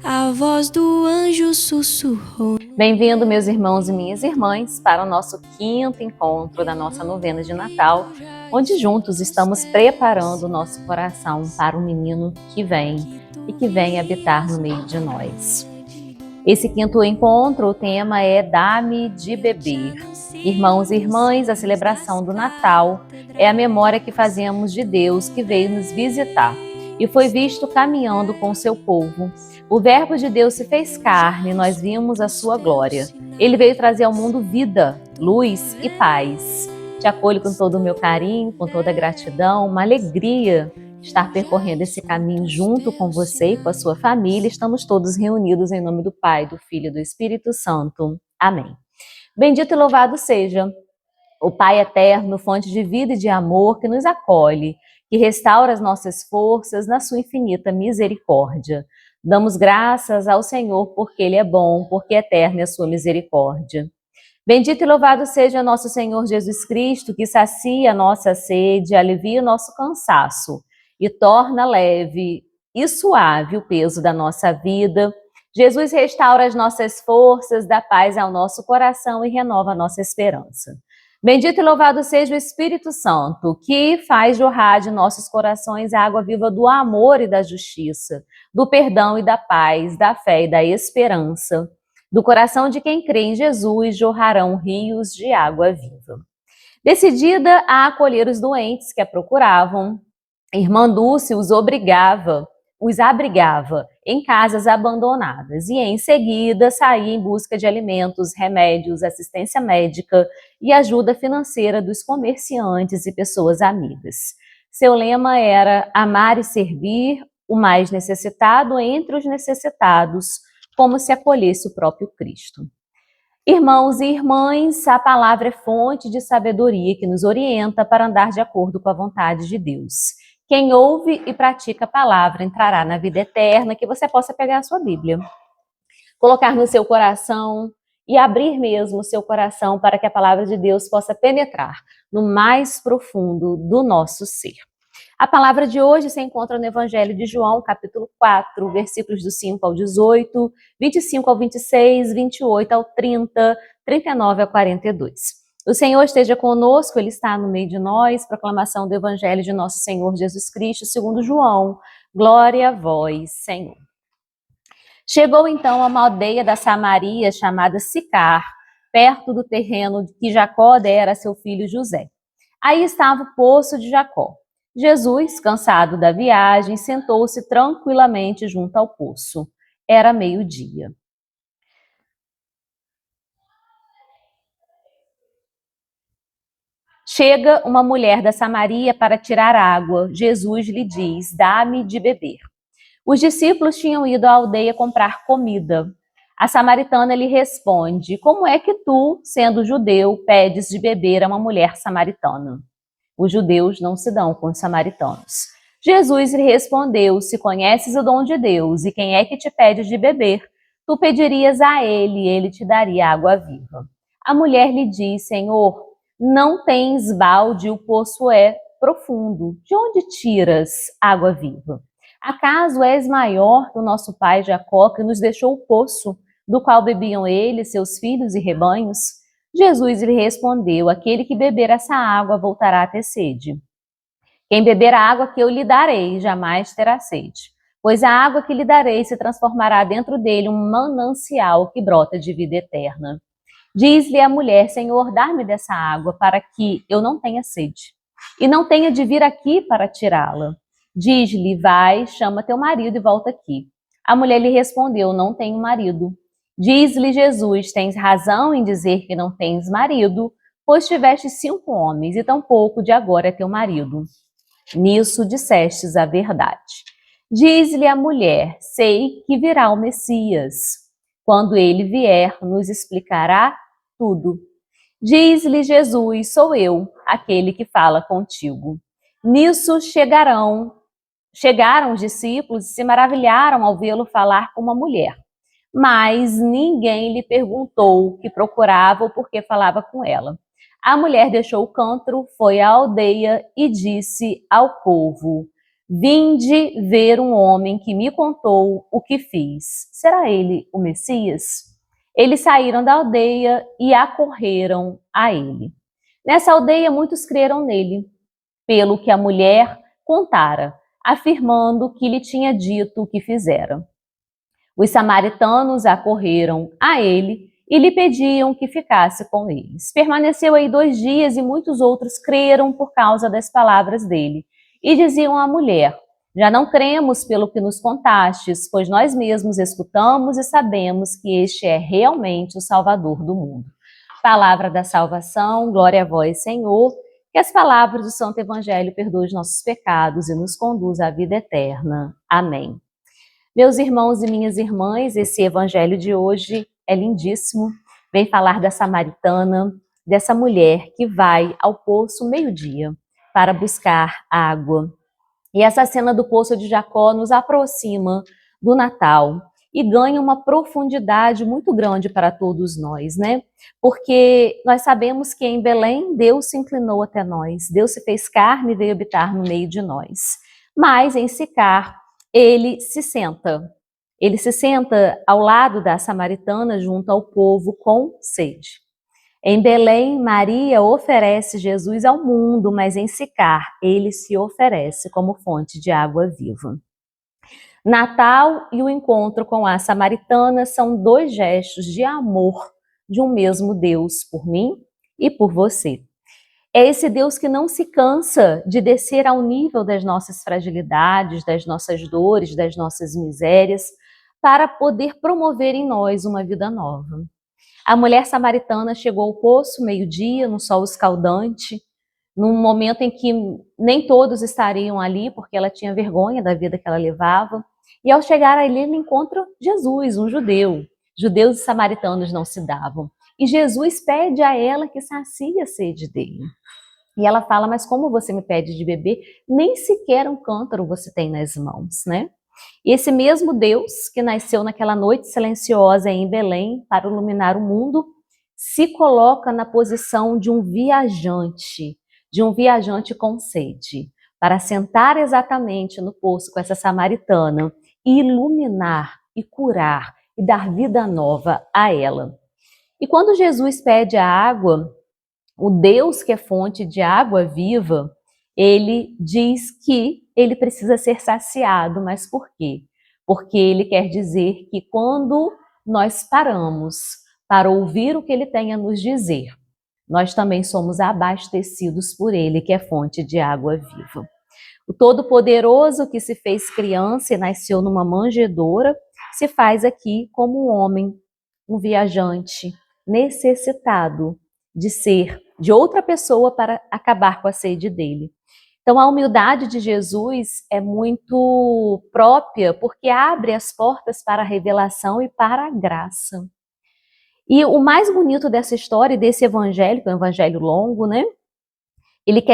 a voz do anjo sussurrou. Bem-vindo, meus irmãos e minhas irmãs, para o nosso 5º encontro da nossa novena de Natal, onde juntos estamos preparando o nosso coração para o menino que vem e que vem habitar no meio de nós. Esse 5º encontro, o tema é Dá-me de beber. Irmãos e irmãs, a celebração do Natal é a memória que fazemos de Deus que veio nos visitar e foi visto caminhando com o seu povo. O Verbo de Deus se fez carne e nós vimos a sua glória. Ele veio trazer ao mundo vida, luz e paz. Te acolho com todo o meu carinho, com toda a gratidão, uma alegria estar percorrendo esse caminho junto com você e com a sua família. Estamos todos reunidos em nome do Pai, do Filho e do Espírito Santo. Amém. Bendito e louvado seja o Pai eterno, fonte de vida e de amor, que nos acolhe, que restaura as nossas forças na sua infinita misericórdia. Damos graças ao Senhor porque Ele é bom, porque eterna é a sua misericórdia. Bendito e louvado seja nosso Senhor Jesus Cristo, que sacia a nossa sede, alivia o nosso cansaço e torna leve e suave o peso da nossa vida. Jesus restaura as nossas forças, dá paz ao nosso coração e renova a nossa esperança. Bendito e louvado seja o Espírito Santo, que faz jorrar de nossos corações a água viva do amor e da justiça, do perdão e da paz, da fé e da esperança. Do coração de quem crê em Jesus jorrarão rios de água viva. Decidida a acolher os doentes que a procuravam, Irmã Dulce os abrigava em casas abandonadas e em seguida saía em busca de alimentos, remédios, assistência médica e ajuda financeira dos comerciantes e pessoas amigas. Seu lema era amar e servir o mais necessitado entre os necessitados, como se acolhesse o próprio Cristo. Irmãos e irmãs, a palavra é fonte de sabedoria que nos orienta para andar de acordo com a vontade de Deus. Quem ouve e pratica a palavra entrará na vida eterna, que você possa pegar a sua Bíblia, colocar no seu coração e abrir mesmo o seu coração para que a palavra de Deus possa penetrar no mais profundo do nosso ser. A palavra de hoje se encontra no Evangelho de João, capítulo 4, versículos do 5 ao 18, 25 ao 26, 28 ao 30, 39 ao 42. O Senhor esteja conosco, Ele está no meio de nós. Proclamação do Evangelho de nosso Senhor Jesus Cristo, segundo João. Glória a vós, Senhor. Chegou então a uma aldeia da Samaria chamada Sicar, perto do terreno que Jacó dera a seu filho José. Aí estava o poço de Jacó. Jesus, cansado da viagem, sentou-se tranquilamente junto ao poço. Era meio-dia. Chega uma mulher da Samaria para tirar água. Jesus lhe diz: dá-me de beber. Os discípulos tinham ido à aldeia comprar comida. A samaritana lhe responde: como é que tu, sendo judeu, pedes de beber a uma mulher samaritana? Os judeus não se dão com os samaritanos. Jesus lhe respondeu: se conheces o dom de Deus e quem é que te pede de beber, tu pedirias a ele e ele te daria água viva. A mulher lhe diz: Senhor, não tens balde, o poço é profundo. De onde tiras água viva? Acaso és maior que o nosso pai Jacó, que nos deixou o poço, do qual bebiam ele, seus filhos e rebanhos? Jesus lhe respondeu: aquele que beber essa água voltará a ter sede. Quem beber a água que eu lhe darei jamais terá sede, pois a água que lhe darei se transformará dentro dele um manancial que brota de vida eterna. Diz-lhe a mulher: Senhor, dá-me dessa água para que eu não tenha sede e não tenha de vir aqui para tirá-la. Diz-lhe: vai, chama teu marido e volta aqui. A mulher lhe respondeu: não tenho marido. Diz-lhe Jesus: tens razão em dizer que não tens marido, pois tiveste 5 homens e tampouco de agora é teu marido. Nisso dissestes a verdade. Diz-lhe a mulher: sei que virá o Messias. Quando ele vier, nos explicará tudo. Diz-lhe Jesus: sou eu, aquele que fala contigo. Nisso chegaram os discípulos e se maravilharam ao vê-lo falar com uma mulher. Mas ninguém lhe perguntou o que procurava ou por que falava com ela. A mulher deixou o cântaro, foi à aldeia e disse ao povo: Vinde ver um homem que me contou o que fiz. Será ele o Messias? Eles saíram da aldeia e acorreram a ele. Nessa aldeia, muitos creram nele, pelo que a mulher contara, afirmando que lhe tinha dito o que fizera. Os samaritanos acorreram a ele e lhe pediam que ficasse com eles. Permaneceu aí 2 dias e muitos outros creram por causa das palavras dele. E diziam à mulher: já não cremos pelo que nos contastes, pois nós mesmos escutamos e sabemos que este é realmente o Salvador do mundo. Palavra da salvação, glória a vós, Senhor. Que as palavras do Santo Evangelho perdoem os nossos pecados e nos conduz à vida eterna. Amém. Meus irmãos e minhas irmãs, esse evangelho de hoje é lindíssimo. Vem falar da samaritana, dessa mulher que vai ao poço meio-dia para buscar água. E essa cena do poço de Jacó nos aproxima do Natal e ganha uma profundidade muito grande para todos nós, né? Porque nós sabemos que em Belém Deus se inclinou até nós, Deus se fez carne e veio habitar no meio de nós. Mas em Sicar, ele se senta ao lado da samaritana junto ao povo com sede. Em Belém, Maria oferece Jesus ao mundo, mas em Sicar, ele se oferece como fonte de água viva. Natal e o encontro com a samaritana são 2 gestos de amor de um mesmo Deus por mim e por você. É esse Deus que não se cansa de descer ao nível das nossas fragilidades, das nossas dores, das nossas misérias, para poder promover em nós uma vida nova. A mulher samaritana chegou ao poço meio-dia, no sol escaldante, num momento em que nem todos estariam ali, porque ela tinha vergonha da vida que ela levava. E ao chegar ali, ela encontra Jesus, um judeu. Judeus e samaritanos não se davam. E Jesus pede a ela que sacie a sede dele. E ela fala: mas como você me pede de beber? Nem sequer um cântaro você tem nas mãos, né? E esse mesmo Deus que nasceu naquela noite silenciosa em Belém para iluminar o mundo, se coloca na posição de um viajante com sede, para sentar exatamente no poço com essa samaritana e iluminar e curar e dar vida nova a ela. E quando Jesus pede a água, o Deus que é fonte de água viva, ele diz que ele precisa ser saciado. Mas por quê? Porque ele quer dizer que quando nós paramos para ouvir o que ele tem a nos dizer, nós também somos abastecidos por ele, que é fonte de água viva. O Todo-Poderoso que se fez criança e nasceu numa manjedoura, se faz aqui como um homem, um viajante, necessitado de ser de outra pessoa para acabar com a sede dele. Então a humildade de Jesus é muito própria porque abre as portas para a revelação e para a graça. E o mais bonito dessa história, desse evangelho, que é um evangelho longo, né?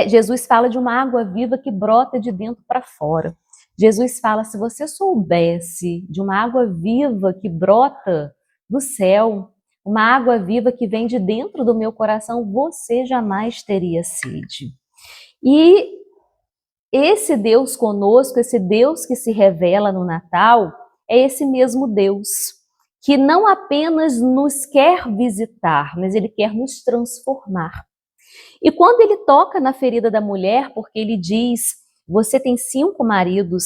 Jesus fala de uma água viva que brota de dentro para fora. Jesus fala: se você soubesse de uma água viva que brota do céu, uma água viva que vem de dentro do meu coração, você jamais teria sede. E esse Deus conosco, esse Deus que se revela no Natal, é esse mesmo Deus que não apenas nos quer visitar, mas ele quer nos transformar. E quando ele toca na ferida da mulher, porque ele diz: você tem 5 maridos,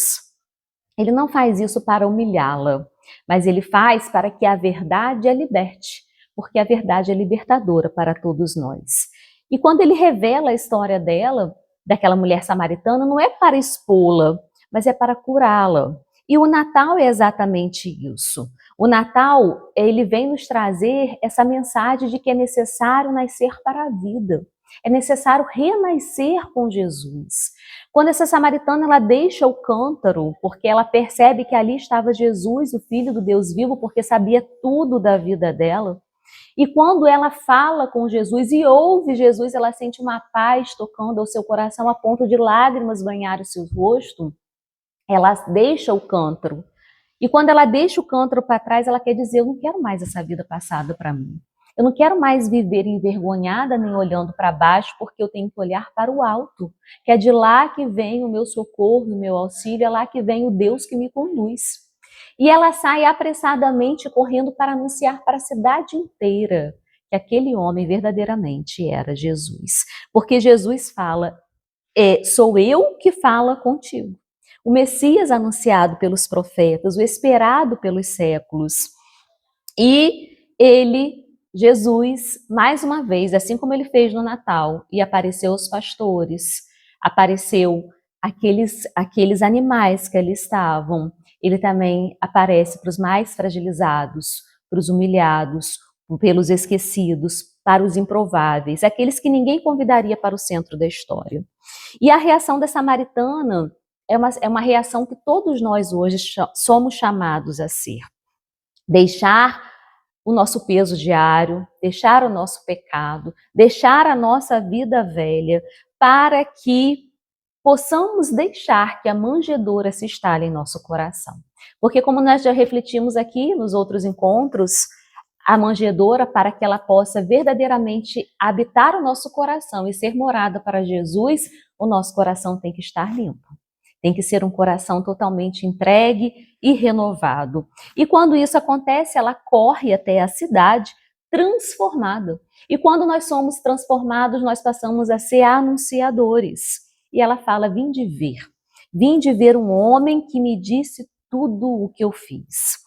ele não faz isso para humilhá-la, mas ele faz para que a verdade a liberte, porque a verdade é libertadora para todos nós. E quando ele revela a história dela, daquela mulher samaritana, não é para expô-la, mas é para curá-la. E o Natal é exatamente isso. O Natal, ele vem nos trazer essa mensagem de que é necessário nascer para a vida. É necessário renascer com Jesus. Quando essa samaritana ela deixa o cântaro, porque ela percebe que ali estava Jesus, o Filho do Deus vivo, porque sabia tudo da vida dela. E quando ela fala com Jesus e ouve Jesus, ela sente uma paz tocando ao seu coração a ponto de lágrimas banhar o seu rosto. Ela deixa o cântaro. E quando ela deixa o cântaro para trás, ela quer dizer: eu não quero mais essa vida passada para mim. Eu não quero mais viver envergonhada nem olhando para baixo, porque eu tenho que olhar para o alto, que é de lá que vem o meu socorro, o meu auxílio, é lá que vem o Deus que me conduz. E ela sai apressadamente correndo para anunciar para a cidade inteira que aquele homem verdadeiramente era Jesus. Porque Jesus fala, sou eu que falo contigo. O Messias anunciado pelos profetas, o esperado pelos séculos. E ele, Jesus, mais uma vez, assim como ele fez no Natal, e apareceu aos pastores, apareceu aqueles animais que ali estavam, ele também aparece para os mais fragilizados, para os humilhados, pelos esquecidos, para os improváveis, aqueles que ninguém convidaria para o centro da história. E a reação da samaritana é uma reação que todos nós hoje somos chamados a ser. Deixar o nosso peso diário, deixar o nosso pecado, deixar a nossa vida velha, para que possamos deixar que a manjedoura se instale em nosso coração. Porque como nós já refletimos aqui nos outros encontros, a manjedoura, para que ela possa verdadeiramente habitar o nosso coração e ser morada para Jesus, o nosso coração tem que estar limpo. Tem que ser um coração totalmente entregue e renovado. E quando isso acontece, ela corre até a cidade transformada. E quando nós somos transformados, nós passamos a ser anunciadores. E ela fala, vim de ver um homem que me disse tudo o que eu fiz.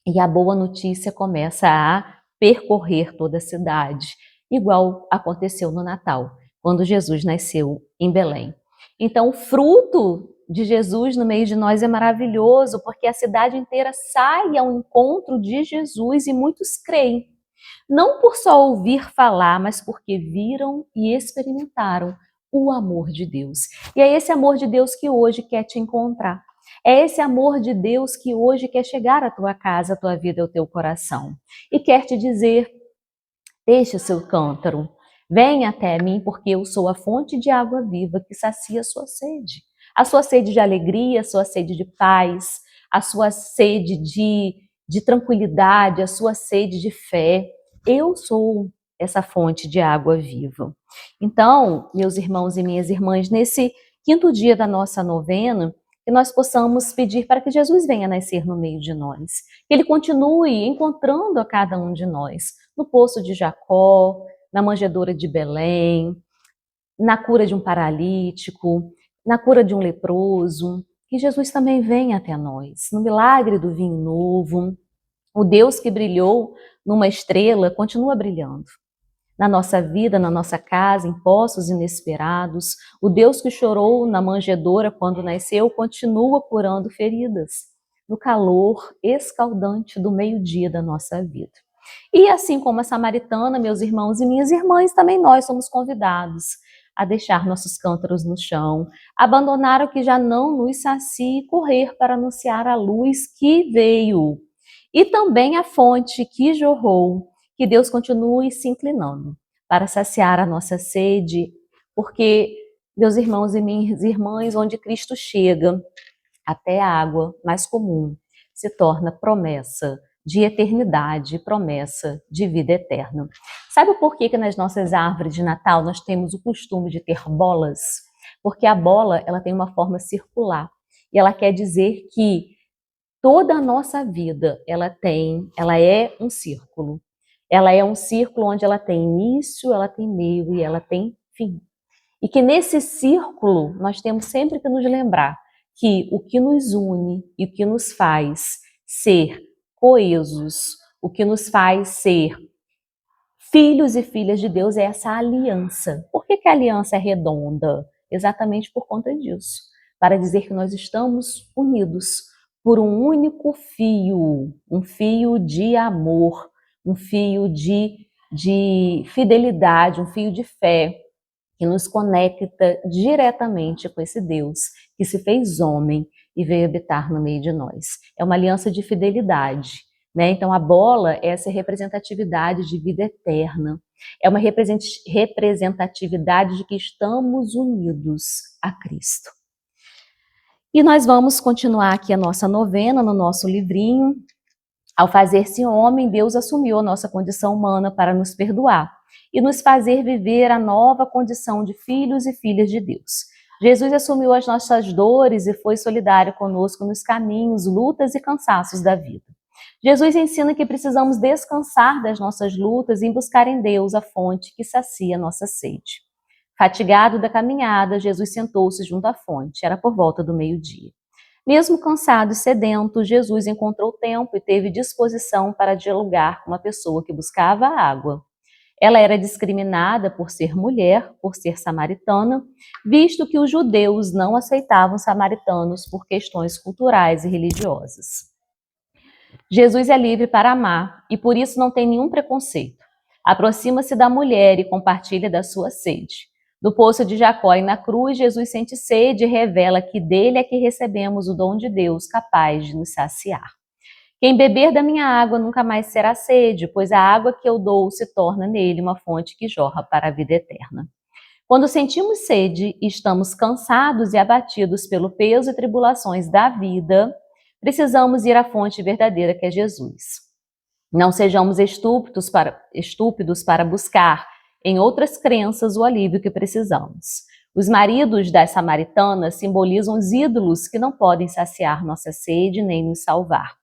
E a boa notícia começa a percorrer toda a cidade, igual aconteceu no Natal, quando Jesus nasceu em Belém. Então, o fruto de Jesus no meio de nós é maravilhoso, porque a cidade inteira sai ao encontro de Jesus e muitos creem. Não por só ouvir falar, mas porque viram e experimentaram o amor de Deus. E é esse amor de Deus que hoje quer te encontrar. É esse amor de Deus que hoje quer chegar à tua casa, à tua vida, ao teu coração. E quer te dizer, deixe o seu cântaro, venha até mim, porque eu sou a fonte de água viva que sacia a sua sede. A sua sede de alegria, a sua sede de paz, a sua sede de tranquilidade, a sua sede de fé. Eu sou essa fonte de água viva. Então, meus irmãos e minhas irmãs, nesse quinto dia da nossa novena, que nós possamos pedir para que Jesus venha nascer no meio de nós, que Ele continue encontrando a cada um de nós, no poço de Jacó, na manjedoura de Belém, na cura de um paralítico, na cura de um leproso, que Jesus também venha até nós, no milagre do vinho novo. O Deus que brilhou numa estrela continua brilhando na nossa vida, na nossa casa, em poços inesperados. O Deus que chorou na manjedoura quando nasceu continua curando feridas no calor escaldante do meio-dia da nossa vida. E assim como a samaritana, meus irmãos e minhas irmãs, também nós somos convidados a deixar nossos cântaros no chão, abandonar o que já não nos sacia e correr para anunciar a luz que veio e também a fonte que jorrou. Que Deus continue se inclinando para saciar a nossa sede, porque, meus irmãos e minhas irmãs, onde Cristo chega, até a água mais comum se torna promessa de eternidade, promessa de vida eterna. Sabe por que nas nossas árvores de Natal nós temos o costume de ter bolas? Porque a bola, ela tem uma forma circular e ela quer dizer que toda a nossa vida, ela é um círculo. Ela é um círculo onde ela tem início, ela tem meio e ela tem fim. E que nesse círculo nós temos sempre que nos lembrar que o que nos une e o que nos faz ser coesos, o que nos faz ser filhos e filhas de Deus é essa aliança. Por que a aliança é redonda? Exatamente por conta disso. Para dizer que nós estamos unidos por um único fio, um fio de amor, um fio de fidelidade, um fio de fé, que nos conecta diretamente com esse Deus que se fez homem e veio habitar no meio de nós. É uma aliança de fidelidade, né? Então a bola é essa representatividade de vida eterna, é uma representatividade de que estamos unidos a Cristo. E nós vamos continuar aqui a nossa novena no nosso livrinho, Ao fazer-se homem, Deus assumiu a nossa condição humana para nos perdoar e nos fazer viver a nova condição de filhos e filhas de Deus. Jesus assumiu as nossas dores e foi solidário conosco nos caminhos, lutas e cansaços da vida. Jesus ensina que precisamos descansar das nossas lutas e buscar em Deus a fonte que sacia a nossa sede. Fatigado da caminhada, Jesus sentou-se junto à fonte. Era por volta do meio-dia. Mesmo cansado e sedento, Jesus encontrou tempo e teve disposição para dialogar com uma pessoa que buscava água. Ela era discriminada por ser mulher, por ser samaritana, visto que os judeus não aceitavam samaritanos por questões culturais e religiosas. Jesus é livre para amar e por isso não tem nenhum preconceito. Aproxima-se da mulher e compartilha da sua sede. Do poço de Jacó e na cruz, Jesus sente sede e revela que dele é que recebemos o dom de Deus capaz de nos saciar. Quem beber da minha água nunca mais será sede, pois a água que eu dou se torna nele uma fonte que jorra para a vida eterna. Quando sentimos sede e estamos cansados e abatidos pelo peso e tribulações da vida, precisamos ir à fonte verdadeira que é Jesus. Não sejamos estúpidos para buscar em outras crenças o alívio que precisamos. Os maridos das samaritanas simbolizam os ídolos que não podem saciar nossa sede nem nos salvar.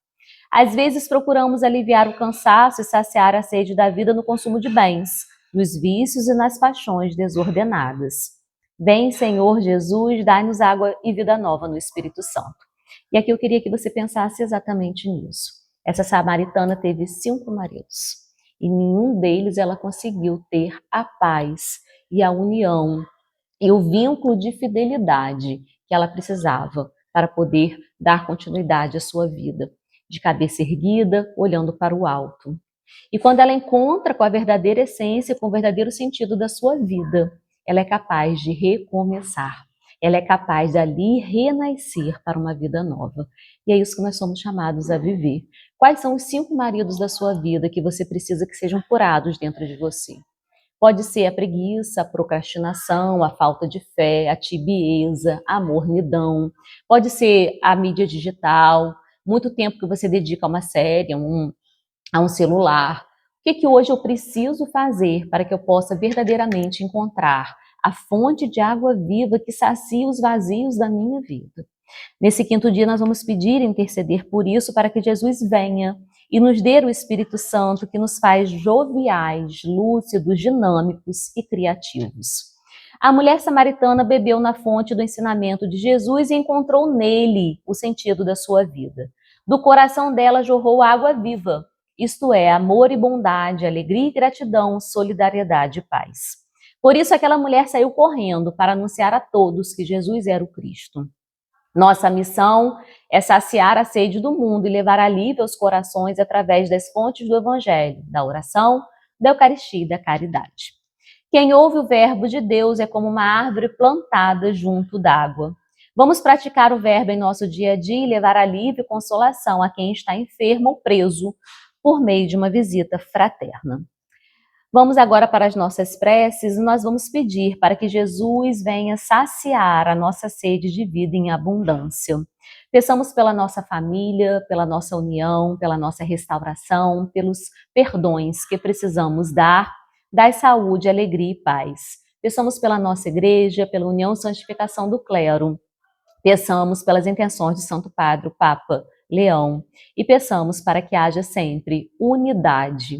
Às vezes procuramos aliviar o cansaço e saciar a sede da vida no consumo de bens, nos vícios e nas paixões desordenadas. Vem, Senhor Jesus, dai-nos água e vida nova no Espírito Santo. E aqui eu queria que você pensasse exatamente nisso. Essa samaritana teve 5 maridos. E nenhum deles ela conseguiu ter a paz e a união e o vínculo de fidelidade que ela precisava para poder dar continuidade à sua vida, de cabeça erguida, olhando para o alto. E quando ela encontra com a verdadeira essência, com o verdadeiro sentido da sua vida, ela é capaz de recomeçar. Ela é capaz de ali renascer para uma vida nova. E é isso que nós somos chamados a viver. Quais são os 5 maridos da sua vida que você precisa que sejam curados dentro de você? Pode ser a preguiça, a procrastinação, a falta de fé, a tibieza, a mornidão. Pode ser a mídia digital, muito tempo que você dedica a uma série, a um celular. O que hoje eu preciso fazer para que eu possa verdadeiramente encontrar a fonte de água viva que sacia os vazios da minha vida? Nesse 5º dia nós vamos pedir e interceder por isso para que Jesus venha e nos dê o Espírito Santo que nos faz joviais, lúcidos, dinâmicos e criativos. A mulher samaritana bebeu na fonte do ensinamento de Jesus e encontrou nele o sentido da sua vida. Do coração dela jorrou água viva, isto é, amor e bondade, alegria e gratidão, solidariedade e paz. Por isso aquela mulher saiu correndo para anunciar a todos que Jesus era o Cristo. Nossa missão é saciar a sede do mundo e levar alívio aos corações através das fontes do Evangelho, da oração, da Eucaristia e da caridade. Quem ouve o verbo de Deus é como uma árvore plantada junto d'água. Vamos praticar o verbo em nosso dia a dia e levar alívio e consolação a quem está enfermo ou preso por meio de uma visita fraterna. Vamos agora para as nossas preces e nós vamos pedir para que Jesus venha saciar a nossa sede de vida em abundância. Peçamos pela nossa família, pela nossa união, pela nossa restauração, pelos perdões que precisamos dar, saúde, alegria e paz. Peçamos pela nossa igreja, pela união e santificação do clero. Peçamos pelas intenções de Santo Padre, o Papa Leão, e peçamos para que haja sempre unidade.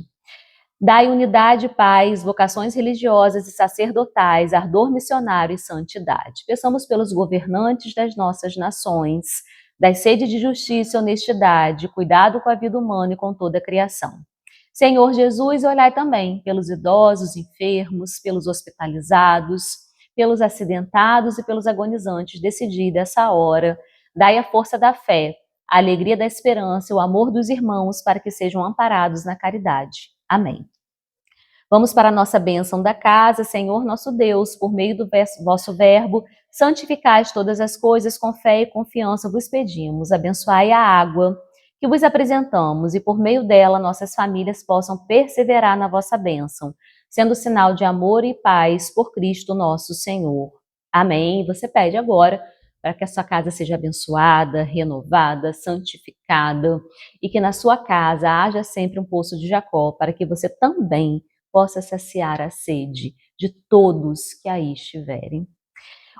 Dai unidade, paz, vocações religiosas e sacerdotais, ardor missionário e santidade. Peçamos pelos governantes das nossas nações, das sede de justiça e honestidade, cuidado com a vida humana e com toda a criação. Senhor Jesus, olhai também pelos idosos, enfermos, pelos hospitalizados, pelos acidentados e pelos agonizantes. Decidi dessa hora, dai a força da fé, a alegria da esperança e o amor dos irmãos para que sejam amparados na caridade. Amém. Vamos para a nossa bênção da casa. Senhor nosso Deus, por meio do vosso verbo, santificai todas as coisas, com fé e confiança vos pedimos. Abençoai a água que vos apresentamos e por meio dela nossas famílias possam perseverar na vossa bênção, sendo sinal de amor e paz por Cristo nosso Senhor. Amém. Você pede agora para que a sua casa seja abençoada, renovada, santificada e que na sua casa haja sempre um poço de Jacó, para que você também possa saciar a sede de todos que aí estiverem.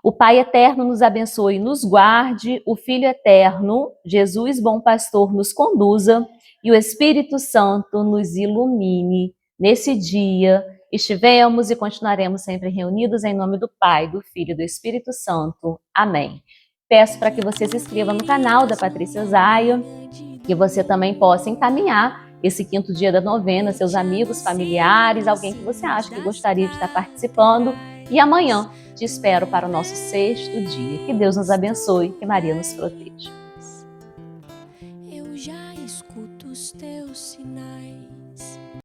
O Pai eterno nos abençoe e nos guarde, o Filho eterno, Jesus bom pastor, nos conduza e o Espírito Santo nos ilumine nesse dia. Estivemos e continuaremos sempre reunidos em nome do Pai, do Filho e do Espírito Santo. Amém. Peço para que você se inscreva no canal da Patrícia Zaia, que você também possa encaminhar esse 5º dia da novena, seus amigos, familiares, alguém que você acha que gostaria de estar participando. E amanhã te espero para o nosso 6º dia. Que Deus nos abençoe, que Maria nos proteja.